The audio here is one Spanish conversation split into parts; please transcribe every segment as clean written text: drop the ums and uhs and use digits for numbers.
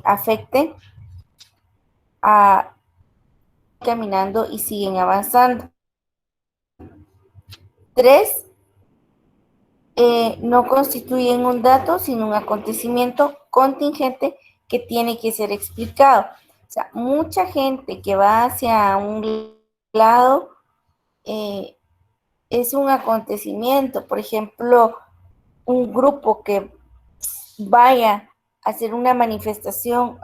afecte a caminando y siguen avanzando. 3, no constituyen un dato, sino un acontecimiento contingente que tiene que ser explicado. O sea, mucha gente que va hacia un lado es un acontecimiento. Por ejemplo, un grupo que vaya a hacer una manifestación,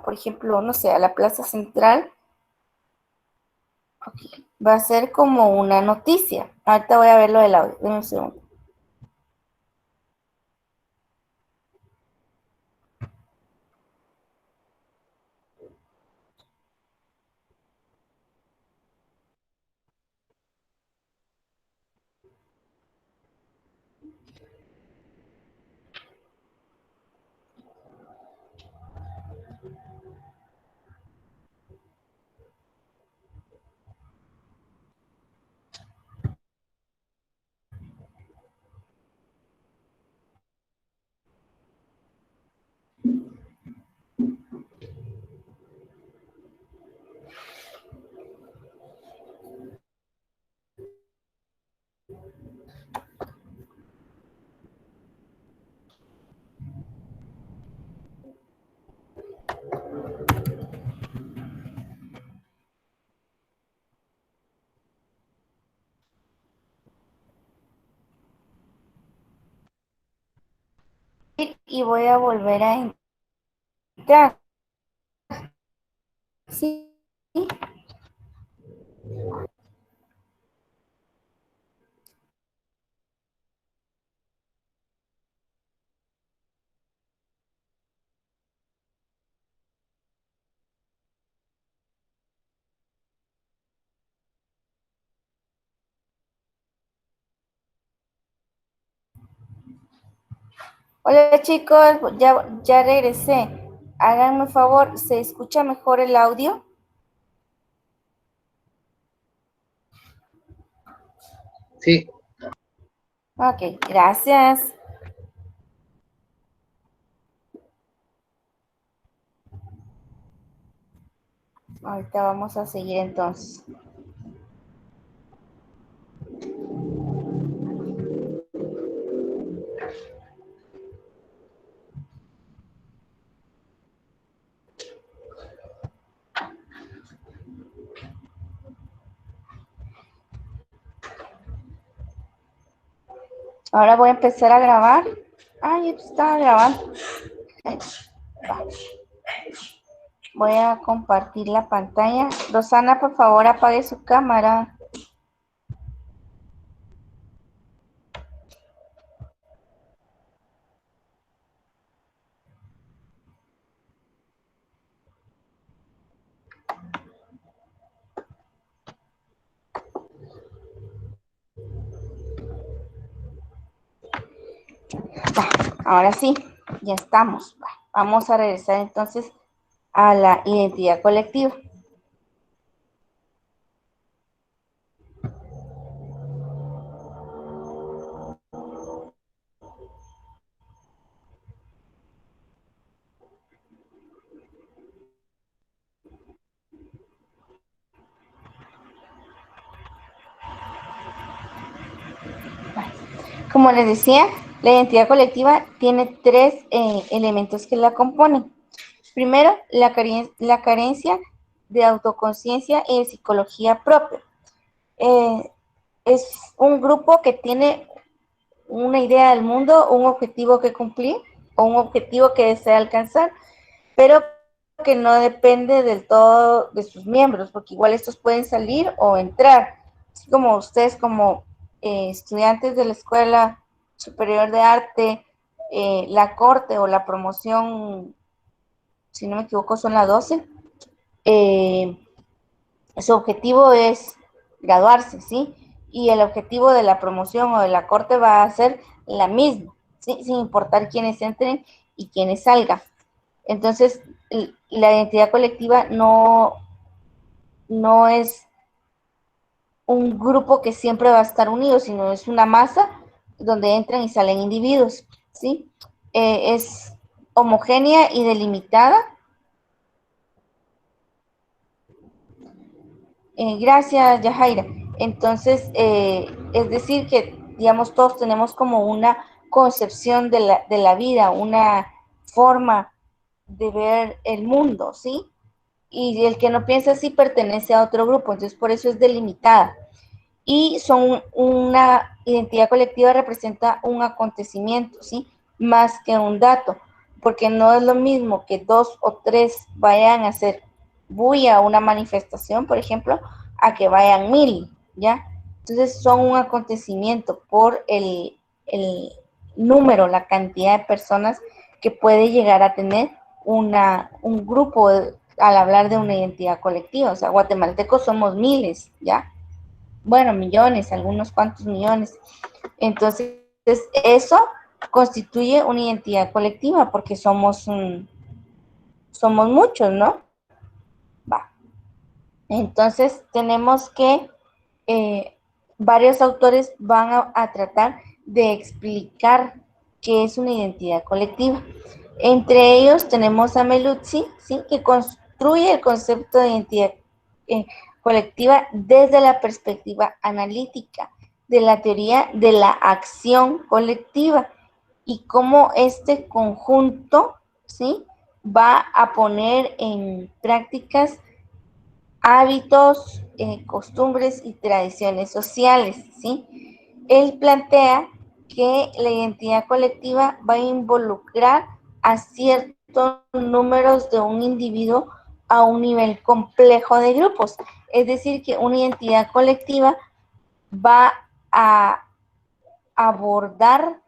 por ejemplo, no sé, a la Plaza Central, va a ser como una noticia. Ahorita voy a ver lo del audio, en un segundo. Y voy a volver a entrar. Sí. Hola chicos, ya regresé. Háganme un favor, ¿se escucha mejor el audio? Sí. Ok, gracias. Ahorita vamos a seguir entonces. Ahora voy a empezar a grabar. Ay, estaba grabando. Voy a compartir la pantalla. Rosana, por favor, apague su cámara. Ahora sí, ya estamos. Vamos a regresar entonces a la identidad colectiva. Como les decía, la identidad colectiva tiene 3 elementos que la componen. Primero, la carencia de autoconciencia y de psicología propia. Es un grupo que tiene una idea del mundo, un objetivo que cumplir o un objetivo que desea alcanzar, pero que no depende del todo de sus miembros, porque igual estos pueden salir o entrar, así como ustedes como estudiantes de la Escuela Superior de Arte, la corte o la promoción, si no me equivoco, son las 12. Su objetivo es graduarse, ¿sí? Y el objetivo de la promoción o de la corte va a ser la misma, ¿sí? Sin importar quiénes entren y quiénes salgan. Entonces, la identidad colectiva no es un grupo que siempre va a estar unido, sino es una masa donde entran y salen individuos, ¿sí? Es homogénea y delimitada. Gracias, Yajaira. Entonces, es decir que, digamos, todos tenemos como una concepción de la vida, una forma de ver el mundo, ¿sí? Y el que no piensa así pertenece a otro grupo, entonces por eso es delimitada. Y son una identidad colectiva representa un acontecimiento, ¿sí? Más que un dato, porque no es lo mismo que dos o tres vayan a hacer bulla a una manifestación, por ejemplo, a que vayan 1000, ¿ya? Entonces son un acontecimiento por el número, la cantidad de personas que puede llegar a tener un grupo al hablar de una identidad colectiva. O sea, guatemaltecos somos miles, ¿ya? Bueno, millones, algunos cuantos millones. Entonces, eso constituye una identidad colectiva porque somos muchos, ¿no? Va. Entonces, tenemos que varios autores van a tratar de explicar qué es una identidad colectiva. Entre ellos tenemos a Meluzzi, ¿sí? Que construye el concepto de identidad colectiva desde la perspectiva analítica de la teoría de la acción colectiva y cómo este conjunto, ¿sí? Va a poner en prácticas hábitos, costumbres y tradiciones sociales, ¿sí? Él plantea que la identidad colectiva va a involucrar a ciertos números de un individuo a un nivel complejo de grupos. Es decir, que una identidad colectiva va a abordar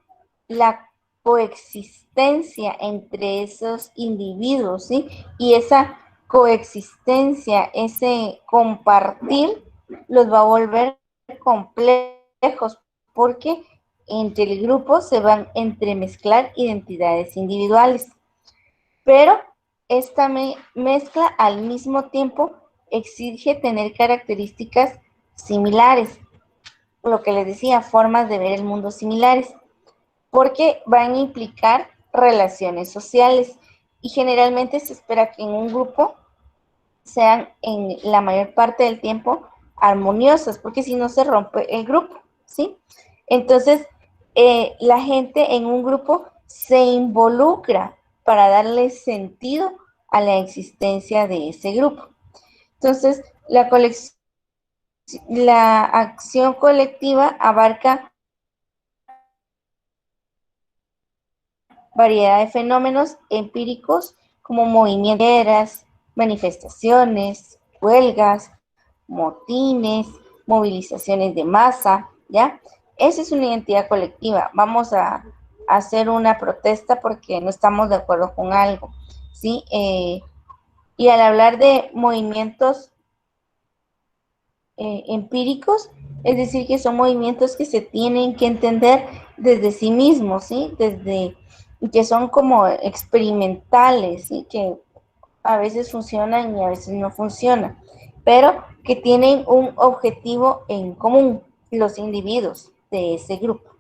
la coexistencia entre esos individuos, ¿sí? Y esa coexistencia, ese compartir, los va a volver complejos porque entre el grupo se van a entremezclar identidades individuales. Pero esta mezcla al mismo tiempo exige tener características similares, lo que les decía, formas de ver el mundo similares, porque van a implicar relaciones sociales y generalmente se espera que en un grupo sean en la mayor parte del tiempo armoniosas, porque si no se rompe el grupo, ¿sí? Entonces, la gente en un grupo se involucra para darle sentido a la existencia de ese grupo. Entonces, la acción colectiva abarca variedad de fenómenos empíricos como movimientos, manifestaciones, huelgas, motines, movilizaciones de masa, ¿ya? Esa es una identidad colectiva. Vamos a hacer una protesta porque no estamos de acuerdo con algo, ¿sí? Y al hablar de movimientos empíricos, es decir, que son movimientos que se tienen que entender desde sí mismos, ¿sí? Desde que son como experimentales, ¿sí? Que a veces funcionan y a veces no funcionan, pero que tienen un objetivo en común, los individuos de ese grupo.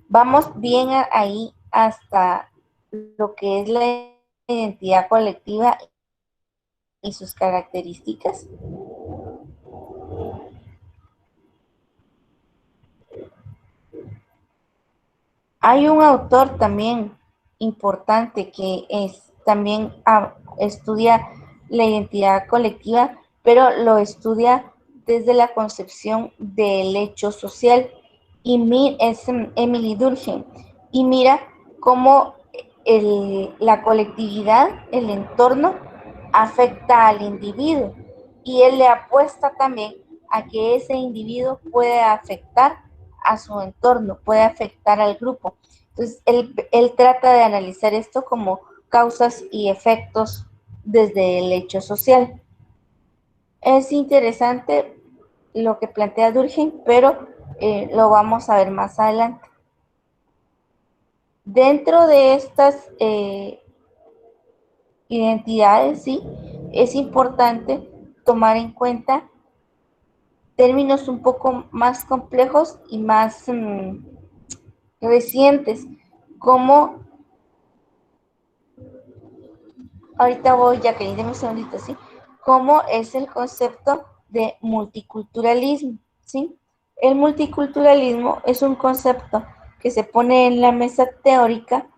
Vamos bien ahí hasta lo que es la identidad colectiva y sus características. Hay un autor también importante que también estudia la identidad colectiva, pero lo estudia desde la concepción del hecho social y es Emily Durkheim y mira cómo la colectividad, el entorno, afecta al individuo y él le apuesta también a que ese individuo puede afectar a su entorno, puede afectar al grupo. Entonces, él trata de analizar esto como causas y efectos desde el hecho social. Es interesante lo que plantea Durkheim, pero lo vamos a ver más adelante. Dentro de estas identidades, sí, es importante tomar en cuenta términos un poco más complejos y más recientes, como ahorita voy, Jacqueline, deme un segundito, ¿sí? ¿Cómo es el concepto de multiculturalismo? ¿Sí? El multiculturalismo es un concepto que se pone en la mesa teórica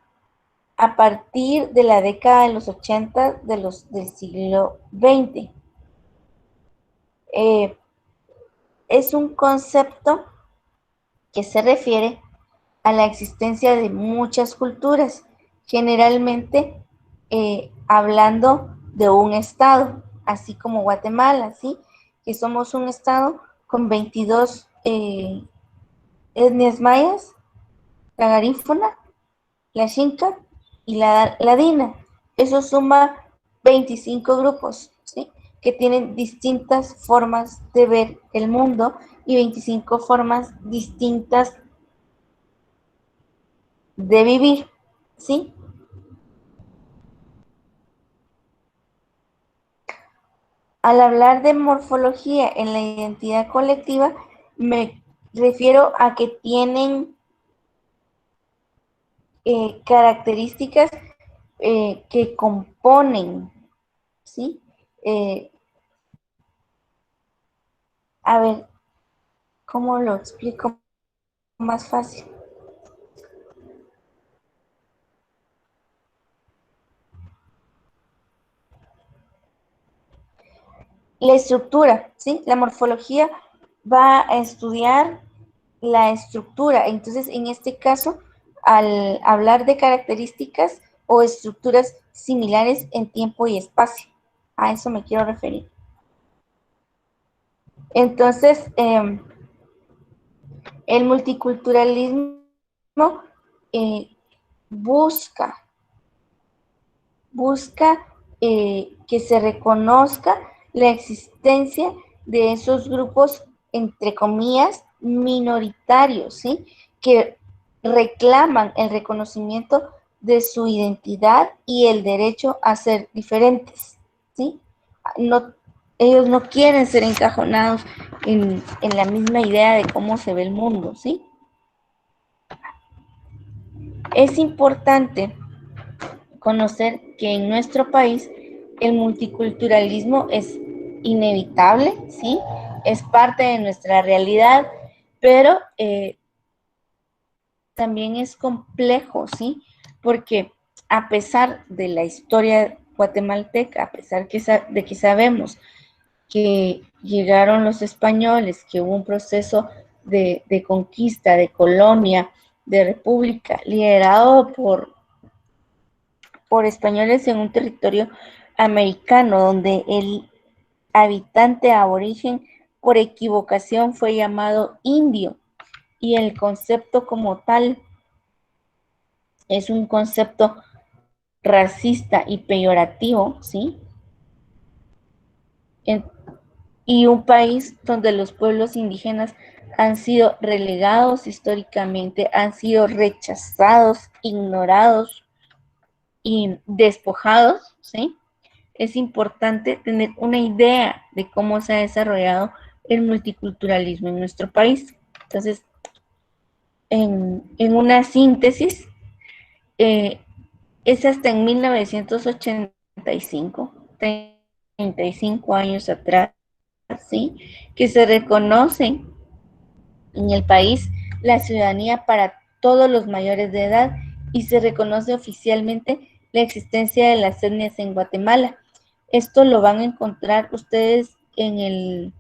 a partir de la década de los 80 del siglo XX. Es un concepto que se refiere a la existencia de muchas culturas, generalmente hablando de un estado, así como Guatemala, ¿sí? Que somos un estado con 22 etnias mayas, la garífuna, la xinca y la ladina. Eso suma 25 grupos, ¿sí? Que tienen distintas formas de ver el mundo y 25 formas distintas de vivir, ¿sí? Al hablar de morfología en la identidad colectiva, me refiero a que tienen características que componen, ¿sí? Eh, a ver, ¿cómo lo explico más fácil? La estructura, ¿sí? La morfología va a estudiar la estructura. Entonces, en este caso, al hablar de características o estructuras similares en tiempo y espacio, a eso me quiero referir. Entonces, el multiculturalismo eh, busca, busca que se reconozca la existencia de esos grupos, entre comillas, minoritarios, ¿sí? Que reclaman el reconocimiento de su identidad y el derecho a ser diferentes, ¿sí? No, ellos no quieren ser encajonados en la misma idea de cómo se ve el mundo, ¿sí? Es importante conocer que en nuestro país el multiculturalismo es inevitable, ¿sí? Es parte de nuestra realidad, pero también es complejo, ¿sí? Porque a pesar de la historia guatemalteca, a pesar de que sabemos que llegaron los españoles, que hubo un proceso de conquista, de colonia, de república, liderado por españoles en un territorio americano, donde el habitante aborigen por equivocación fue llamado indio, y el concepto como tal es un concepto racista y peyorativo, ¿sí? En, y un país donde los pueblos indígenas han sido relegados históricamente, han sido rechazados, ignorados y despojados, ¿sí? Es importante tener una idea de cómo se ha desarrollado el multiculturalismo en nuestro país. Entonces, en una síntesis, eh, es hasta en 1985, 35 años atrás, ¿sí? Que se reconoce en el país la ciudadanía para todos los mayores de edad y se reconoce oficialmente la existencia de las etnias en Guatemala. Esto lo van a encontrar ustedes en el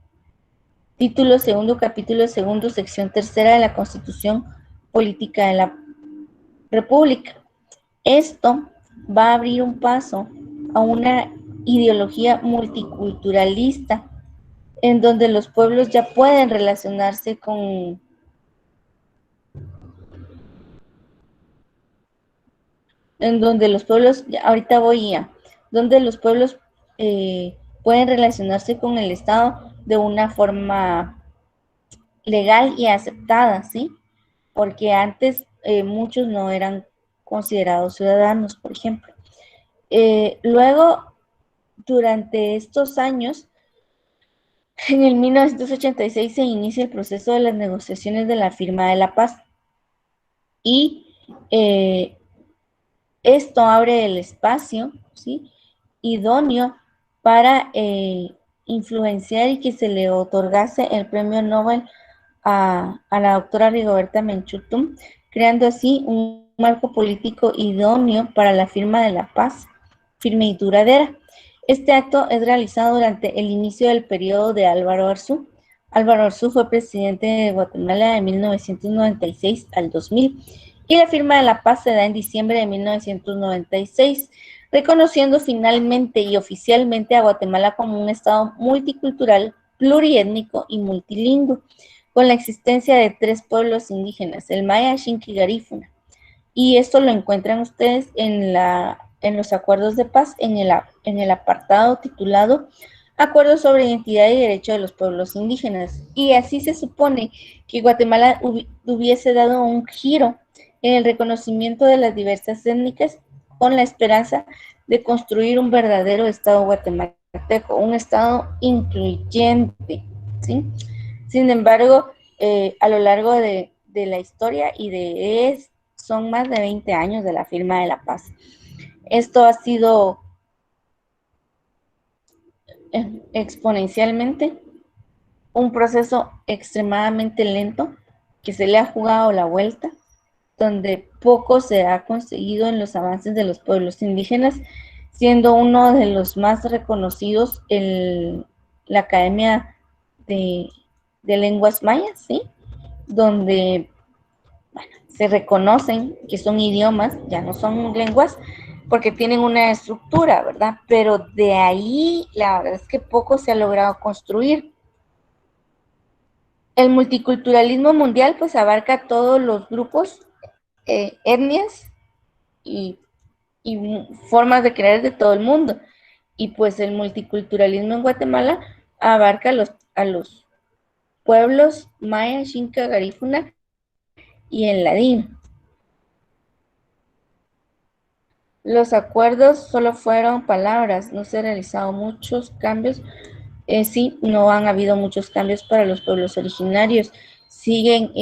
título segundo, capítulo segundo, sección tercera de la Constitución Política de la República. Esto va a abrir un paso a una ideología multiculturalista en donde los pueblos ya pueden relacionarse con, en donde los pueblos, ahorita voy a, donde los pueblos pueden relacionarse con el Estado de una forma legal y aceptada, ¿sí? Porque antes muchos no eran considerados ciudadanos, por ejemplo. Luego, durante estos años, en el 1986 se inicia el proceso de las negociaciones de la firma de la paz y esto abre el espacio, ¿sí? idóneo para influenciar y que se le otorgase el premio Nobel a la doctora Rigoberta Menchú, creando así un marco político idóneo para la firma de la paz, firme y duradera. Este acto es realizado durante el inicio del periodo de Álvaro Arzú. Álvaro Arzú fue presidente de Guatemala de 1996 al 2000 y la firma de la paz se da en diciembre de 1996, reconociendo finalmente y oficialmente a Guatemala como un estado multicultural, pluriétnico y multilingüe, con la existencia de 3 pueblos indígenas, el Maya, Xinca y Garífuna. Y esto lo encuentran ustedes en los acuerdos de paz, en el apartado titulado Acuerdos sobre Identidad y Derecho de los Pueblos Indígenas. Y así se supone que Guatemala hubiese dado un giro en el reconocimiento de las diversas étnicas con la esperanza de construir un verdadero Estado guatemalteco, un Estado incluyente, ¿sí? Sin embargo, a lo largo de la historia y son más de 20 años de la firma de la paz. Esto ha sido exponencialmente un proceso extremadamente lento que se le ha jugado la vuelta, donde poco se ha conseguido en los avances de los pueblos indígenas, siendo uno de los más reconocidos la Academia de, de Lenguas Mayas, ¿sí? Donde se reconocen que son idiomas, ya no son lenguas, porque tienen una estructura, ¿verdad? Pero de ahí la verdad es que poco se ha logrado construir. El multiculturalismo mundial pues abarca todos los grupos, etnias y, y formas de creer de todo el mundo. Y pues el multiculturalismo en Guatemala abarca a los pueblos maya, xinca, garífuna y en ladino. Los acuerdos solo fueron palabras, no se han realizado muchos cambios. Sí, no han habido muchos cambios para los pueblos originarios. Siguen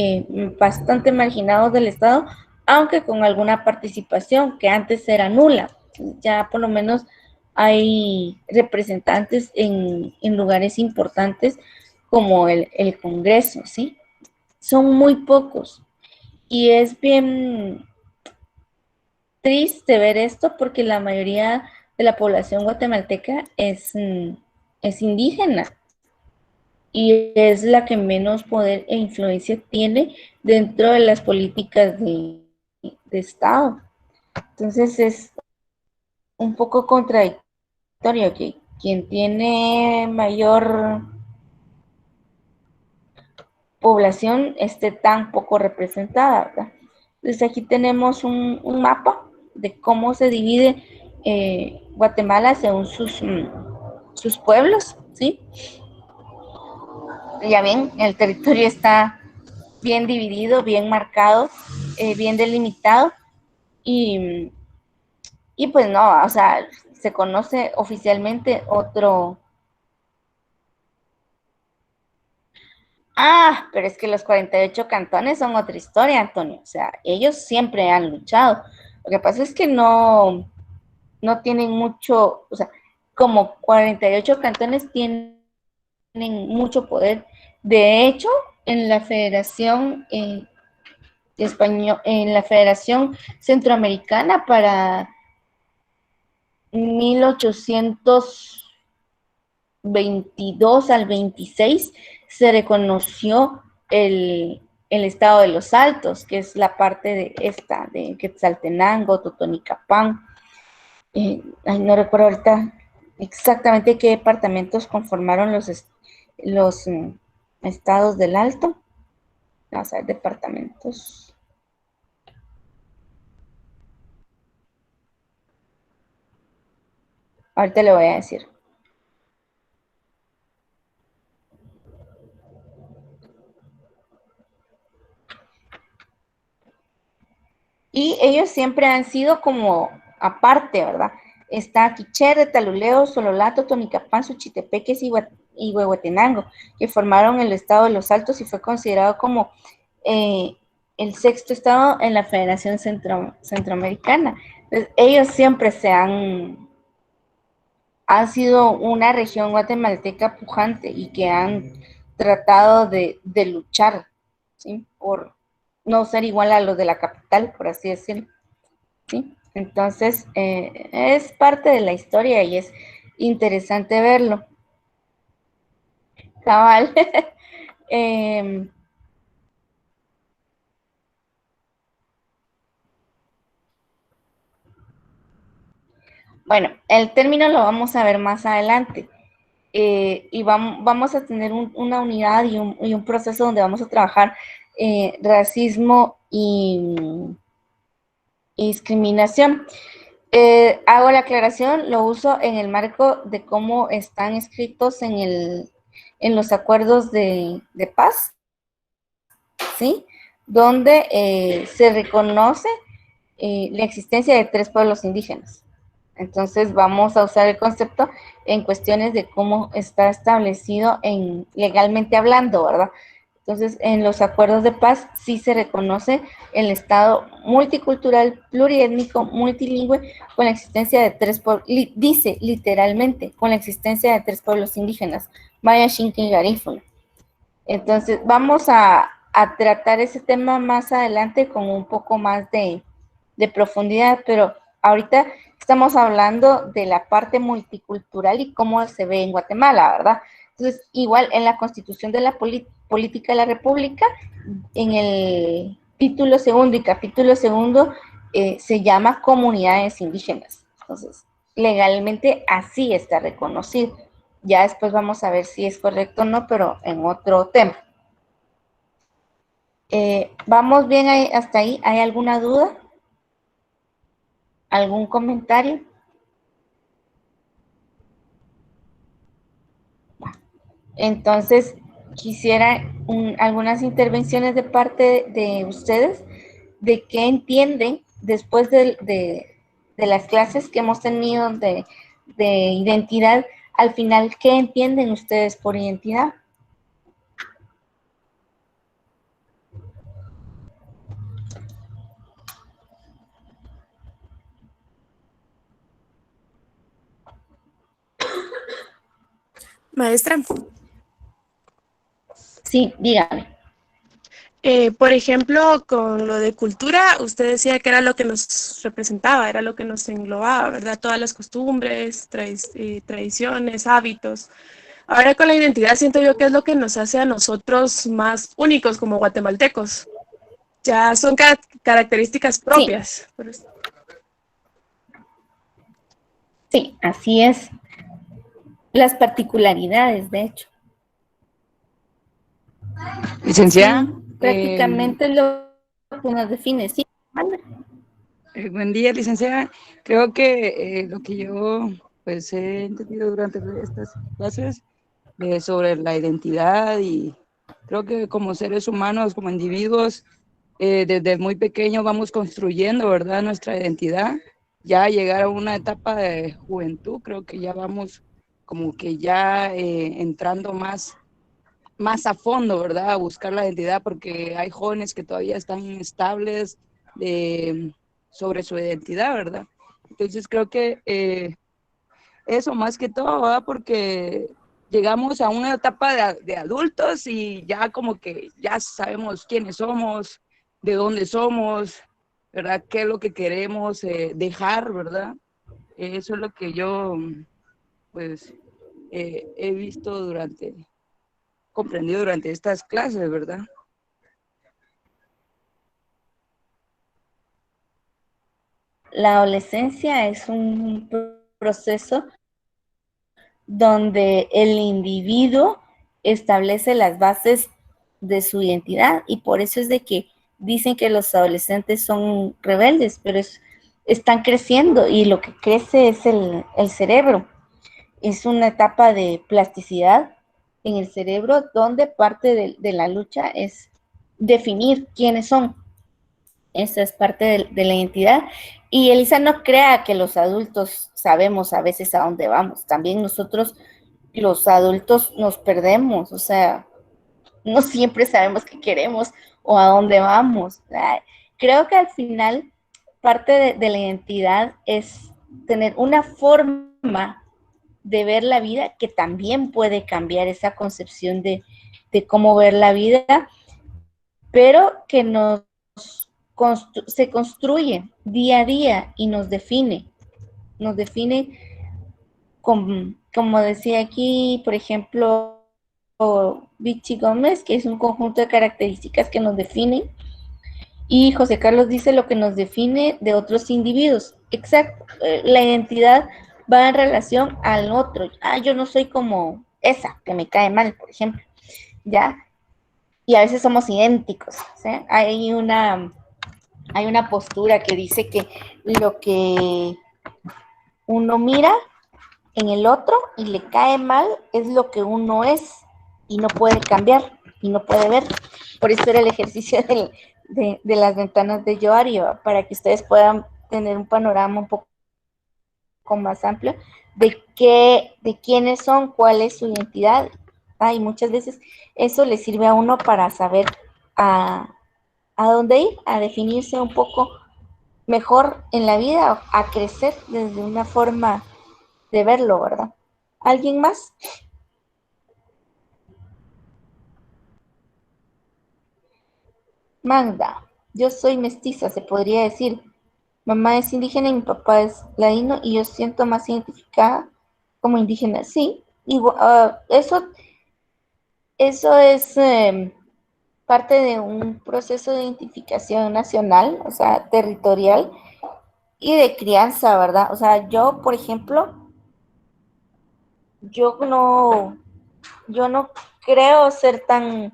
bastante marginados del Estado, aunque con alguna participación que antes era nula. Ya por lo menos hay representantes en lugares importantes como el Congreso, ¿sí? Son muy pocos. Y es bien triste ver esto porque la mayoría de la población guatemalteca es indígena y es la que menos poder e influencia tiene dentro de las políticas de Estado. Entonces es un poco contradictorio que quien tiene mayor población esté tan poco representada, ¿verdad? Entonces aquí tenemos un mapa de cómo se divide Guatemala según sus pueblos, ¿sí? Ya ven, el territorio está bien dividido, bien marcado, bien delimitado y, y pues no, o sea, se conoce oficialmente otro. Ah, pero es que los 48 cantones son otra historia, Antonio. O sea, ellos siempre han luchado. Lo que pasa es que no tienen mucho, o sea, como 48 cantones tienen mucho poder. De hecho, en la Federación en la Federación Centroamericana para 1822 al 26 se reconoció el estado de los Altos, que es la parte de Quetzaltenango, Totonicapán. No recuerdo ahorita exactamente qué departamentos conformaron los estados del Alto. Vamos a ver, departamentos. Ahorita le voy a decir. Y ellos siempre han sido como aparte, ¿verdad? Está Quiché, Taluleo, Sololato, Tonicapán, Suchitepeques y Huehuetenango, que formaron el estado de los Altos y fue considerado como eh, el sexto estado en la Federación Centroamericana. Entonces, ellos siempre ha sido una región guatemalteca pujante y que han tratado de luchar, ¿sí? Por no ser igual a los de la capital, por así decirlo, ¿sí? Entonces, es parte de la historia y es interesante verlo. Cabal. eh, bueno, el término lo vamos a ver más adelante. Y vamos a tener una unidad y un proceso donde vamos a trabajar racismo y discriminación. Hago la aclaración, lo uso en el marco de cómo están escritos en los acuerdos de paz, ¿sí? Donde se reconoce la existencia de 3 pueblos indígenas. Entonces vamos a usar el concepto en cuestiones de cómo está establecido legalmente hablando, ¿verdad? Entonces, en los acuerdos de paz sí se reconoce el Estado multicultural, pluriétnico, multilingüe, con la existencia de 3 pueblos, dice literalmente, con la existencia de 3 pueblos indígenas, Maya, Xinca y Garífuna. Entonces, vamos a tratar ese tema más adelante con un poco más de profundidad, pero ahorita estamos hablando de la parte multicultural y cómo se ve en Guatemala, ¿verdad? Entonces, igual en la Constitución de la Política de la República, en el título segundo y capítulo segundo, se llama comunidades indígenas. Entonces, legalmente así está reconocido. Ya después vamos a ver si es correcto o no, pero en otro tema. ¿Vamos bien hasta ahí? ¿Hay alguna duda? ¿Algún comentario? Entonces, quisiera algunas intervenciones de parte de ustedes de qué entienden después de las clases que hemos tenido de identidad. Al final, ¿qué entienden ustedes por identidad? Maestra, Sí, dígame. por ejemplo, con lo de cultura, usted decía que era lo que nos representaba, era lo que nos englobaba, ¿verdad? Todas las costumbres, tradiciones, hábitos. Ahora con la identidad siento yo que es lo que nos hace a nosotros más únicos como guatemaltecos. Ya son características Sí, propias. sí, así es. Las particularidades, de hecho. Licenciada, Sí, prácticamente lo que nos define, sí. buen día, licenciada. Creo que lo que yo pues he entendido durante estas clases sobre la identidad y creo que como seres humanos, como individuos, desde muy pequeños vamos construyendo, ¿verdad? Nuestra identidad. Ya llegar a una etapa de juventud, creo que ya vamos como que ya entrando más a fondo, ¿verdad? A buscar la identidad, porque hay jóvenes que todavía están inestables sobre su identidad, ¿verdad? Entonces creo que eso más que todo, ¿verdad? Porque llegamos a una etapa de adultos y ya como que ya sabemos quiénes somos, de dónde somos, ¿verdad? ¿Qué es lo que queremos dejar, ¿verdad? Eso es lo que yo, pues, he visto comprendido durante estas clases, ¿verdad? La adolescencia es un proceso donde el individuo establece las bases de su identidad y por eso es de que dicen que los adolescentes son rebeldes, pero están creciendo y lo que crece es el cerebro. Es una etapa de plasticidad en el cerebro donde parte de la lucha es definir quiénes son. Esa es parte de la identidad. Y Elisa no crea que los adultos sabemos a veces a dónde vamos. También nosotros, los adultos, nos perdemos. O sea, no siempre sabemos qué queremos o a dónde vamos. Creo que al final parte de la identidad es tener una forma de ver la vida que también puede cambiar esa concepción de cómo ver la vida, pero que se construye día a día y nos define como decía aquí, por ejemplo, Vichy Gómez, que es un conjunto de características que nos definen, y José Carlos dice lo que nos define de otros individuos. Exacto, la identidad va en relación al otro. Yo no soy como esa, que me cae mal, por ejemplo, ¿ya? Y a veces somos idénticos, ¿sí? Hay una postura que dice que lo que uno mira en el otro y le cae mal es lo que uno es y no puede cambiar y no puede ver. Por eso era el ejercicio de las ventanas de Johari, para que ustedes puedan tener un panorama un poco más amplio de quiénes son, cuál es su identidad. Y muchas veces eso le sirve a uno para saber a dónde ir, a definirse un poco mejor en la vida, a crecer desde una forma de verlo, ¿verdad? ¿Alguien más? Magda, yo soy mestiza, se podría decir. Mamá es indígena y mi papá es ladino y yo siento más identificada como indígena. Sí, eso es parte de un proceso de identificación nacional, o sea, territorial y de crianza, ¿verdad? O sea, yo, por ejemplo, yo no, yo no creo ser tan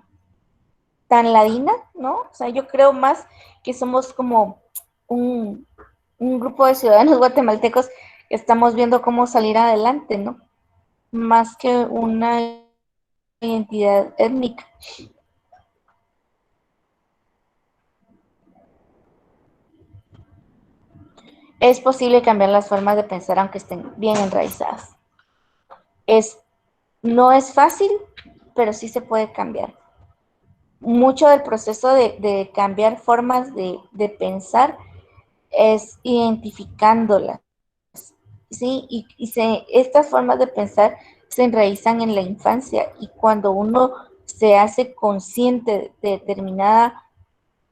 ladina, ¿no? O sea, yo creo más que somos como un, un grupo de ciudadanos guatemaltecos que estamos viendo cómo salir adelante, ¿no? Más que una identidad étnica. Es posible cambiar las formas de pensar aunque estén bien enraizadas. Es, no es fácil, pero sí se puede cambiar. Mucho del proceso de cambiar formas de pensar es identificándolas, ¿sí? Estas formas de pensar se enraizan en la infancia y cuando uno se hace consciente de determinada,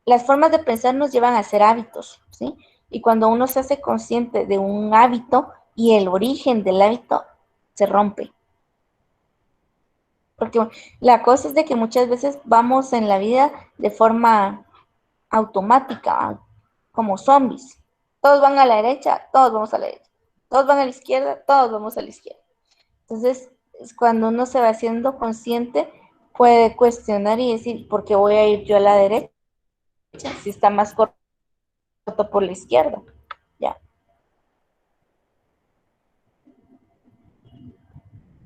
las formas de pensar nos llevan a hacer hábitos, ¿sí? Y cuando uno se hace consciente de un hábito y el origen del hábito, se rompe. Porque la cosa es de que muchas veces vamos en la vida de forma automática, como zombies. Todos van a la derecha, todos vamos a la derecha. Todos van a la izquierda, todos vamos a la izquierda. Entonces, cuando uno se va haciendo consciente, puede cuestionar y decir, ¿por qué voy a ir yo a la derecha? Si está más corto por la izquierda. Ya.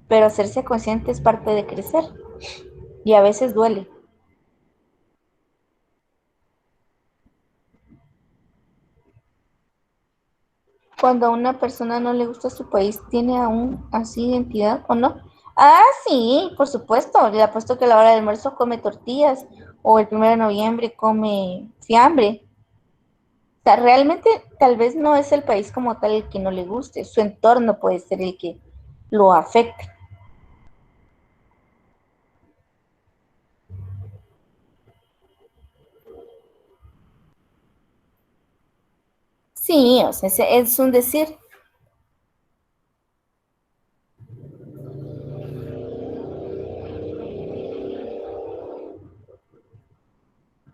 Pero hacerse consciente es parte de crecer. Y a veces duele. Cuando a una persona no le gusta su país, ¿tiene aún así identidad o no? Sí, por supuesto. Le apuesto que a la hora del almuerzo come tortillas o el 1 de noviembre come fiambre. O sea, realmente tal vez no es el país como tal el que no le guste, su entorno puede ser el que lo afecte. Sí, o sea, es un decir.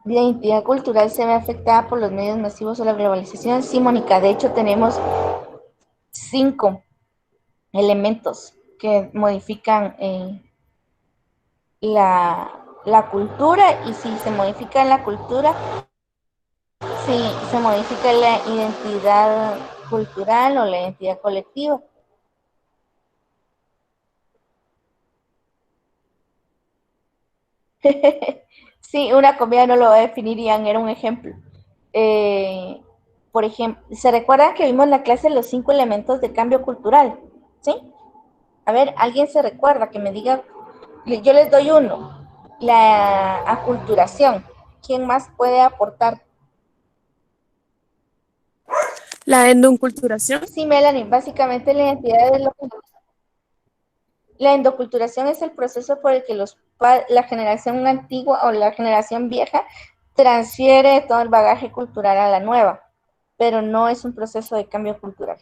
La identidad cultural se ve afectada por los medios masivos o la globalización. Sí, Mónica, de hecho tenemos 5 elementos que modifican la cultura y si se modifica la cultura, sí, se modifica la identidad cultural o la identidad colectiva. Sí, una comida no lo va a definir, Ian, era un ejemplo. Eh, por ejemplo, ¿se recuerdan que vimos la clase de los 5 elementos de cambio cultural? ¿Sí? A ver, ¿alguien se recuerda que me diga? Yo les doy uno, la aculturación. ¿Quién más puede aportar? La endunculturación. Sí, Melanie, básicamente la identidad es lo que... La endoculturación es el proceso por el que la generación antigua o la generación vieja transfiere todo el bagaje cultural a la nueva, pero no es un proceso de cambio cultural.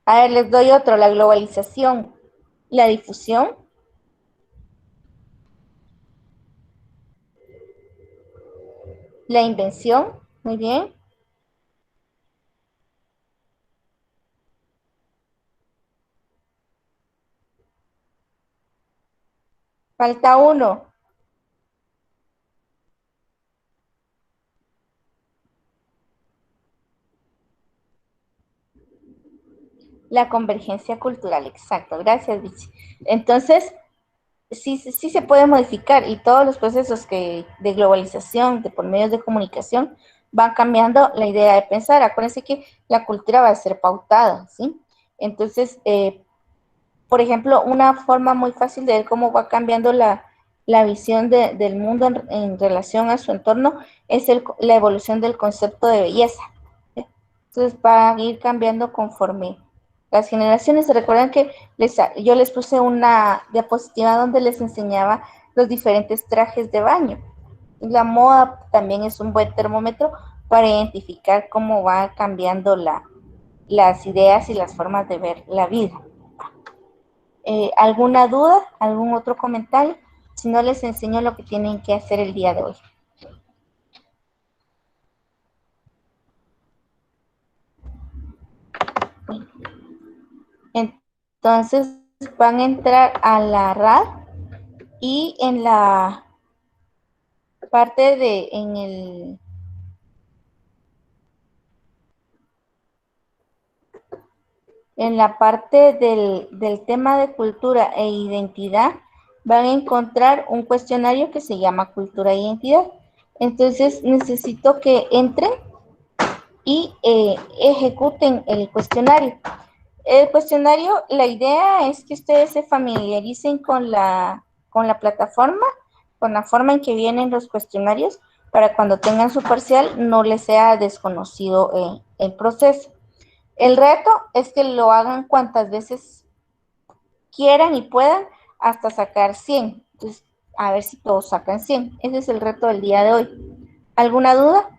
A ver, les doy otro, la globalización, la difusión, la invención, muy bien. Falta uno. La convergencia cultural, exacto. Gracias, Vichy. Entonces, sí se puede modificar y todos los procesos de globalización, de por medios de comunicación, van cambiando la idea de pensar. Acuérdense que la cultura va a ser pautada, ¿sí? Entonces, por ejemplo, una forma muy fácil de ver cómo va cambiando la visión del mundo en relación a su entorno es la evolución del concepto de belleza. ¿Sí? Entonces va a ir cambiando conforme las generaciones. Se recuerdan que yo les puse una diapositiva donde les enseñaba los diferentes trajes de baño. La moda también es un buen termómetro para identificar cómo va cambiando las ideas y las formas de ver la vida. ¿Alguna duda? ¿Algún otro comentario? Si no, les enseño lo que tienen que hacer el día de hoy. Entonces van a entrar a la RAD y en la parte en la parte del tema de cultura e identidad van a encontrar un cuestionario que se llama cultura e identidad. Entonces necesito que entren y ejecuten el cuestionario. El cuestionario, la idea es que ustedes se familiaricen con la plataforma, con la forma en que vienen los cuestionarios, para cuando tengan su parcial no les sea desconocido el proceso. El reto es que lo hagan cuantas veces quieran y puedan hasta sacar 100. Entonces, a ver si todos sacan 100. Ese es el reto del día de hoy. ¿Alguna duda?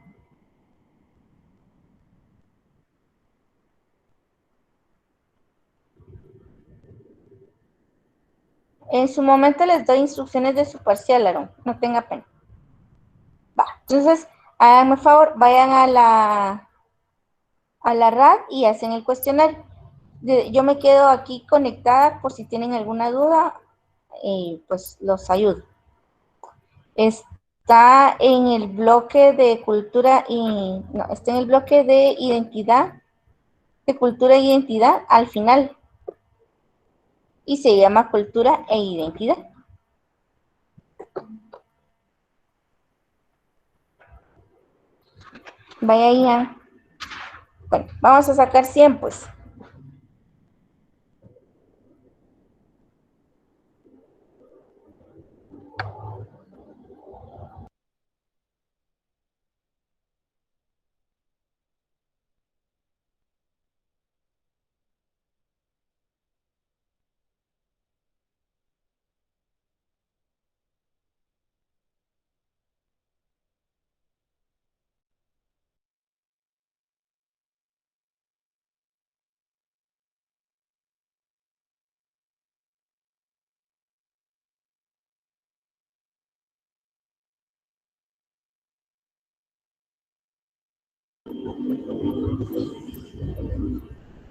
En su momento les doy instrucciones de su parcial, Aaron. No tenga pena. Va. Entonces, háganme un favor, vayan a la RAD y hacen el cuestionario. Yo me quedo aquí conectada por si tienen alguna duda, pues los ayudo. Está en el bloque de cultura no, está en el bloque de identidad, de cultura e identidad al final. Y se llama cultura e identidad. Vaya ahí. Bueno, vamos a sacar 100, pues.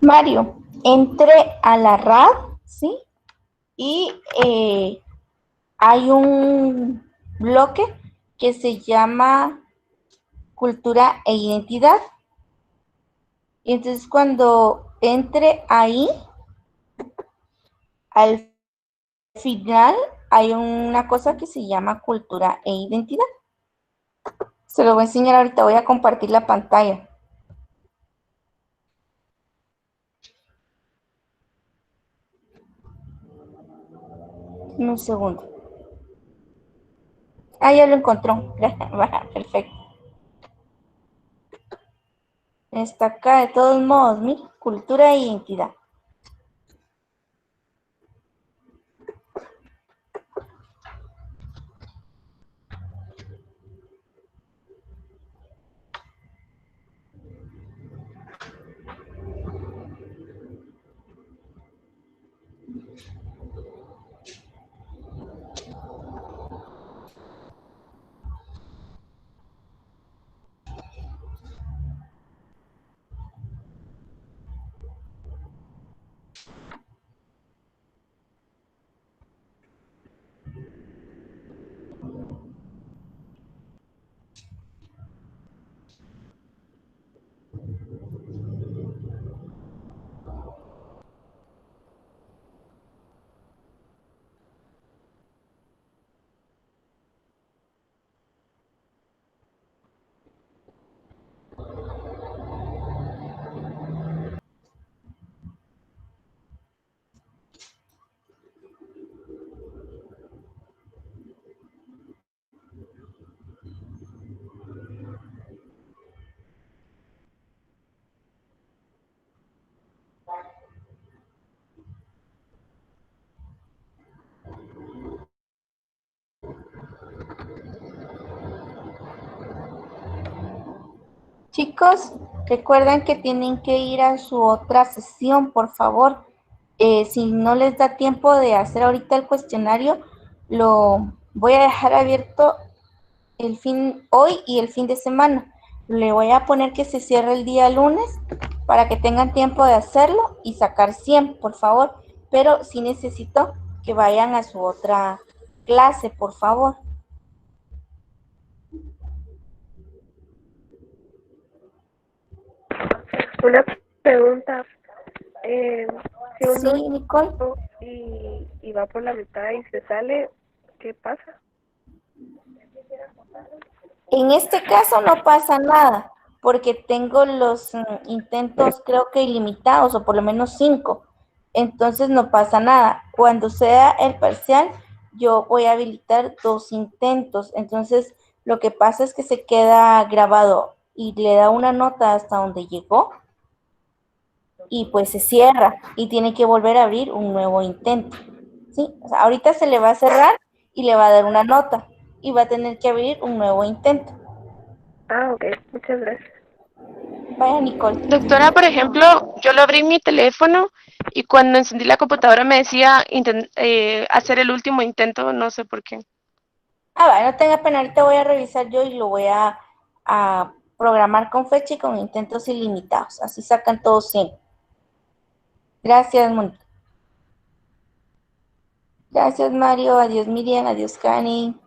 Mario, entre a la RAD, ¿sí? Y hay un bloque que se llama cultura e identidad. Y entonces cuando entre ahí, al final hay una cosa que se llama cultura e identidad. Se lo voy a enseñar ahorita, voy a compartir la pantalla. Un segundo. Ah, ya lo encontró. Perfecto. Está acá de todos modos, mi cultura e identidad. Chicos, recuerden que tienen que ir a su otra sesión, por favor. Si no les da tiempo de hacer ahorita el cuestionario, lo voy a dejar abierto hoy y el fin de semana. Le voy a poner que se cierre el día lunes para que tengan tiempo de hacerlo y sacar 100, por favor. Pero sí necesito que vayan a su otra clase, por favor. Una pregunta, si uno Sí, Nicole. y va por la mitad y se sale, ¿qué pasa? En este caso no pasa nada, porque tengo los intentos creo que ilimitados, o por lo menos 5. Entonces no pasa nada. Cuando sea el parcial, yo voy a habilitar 2 intentos. Entonces lo que pasa es que se queda grabado y le da una nota hasta donde llegó y pues se cierra y tiene que volver a abrir un nuevo intento. ¿Sí? O sea, ahorita se le va a cerrar y le va a dar una nota y va a tener que abrir un nuevo intento. Ah, ok, muchas gracias. Vaya, Nicole. Doctora, por ejemplo, yo lo abrí en mi teléfono y cuando encendí la computadora me decía hacer el último intento, no sé por qué. No tenga pena, ahorita voy a revisar yo y lo voy a programar con fecha y con intentos ilimitados. Así sacan todos 100. Gracias, Mónica. Gracias, Mario. Adiós, Miriam. Adiós, Cani.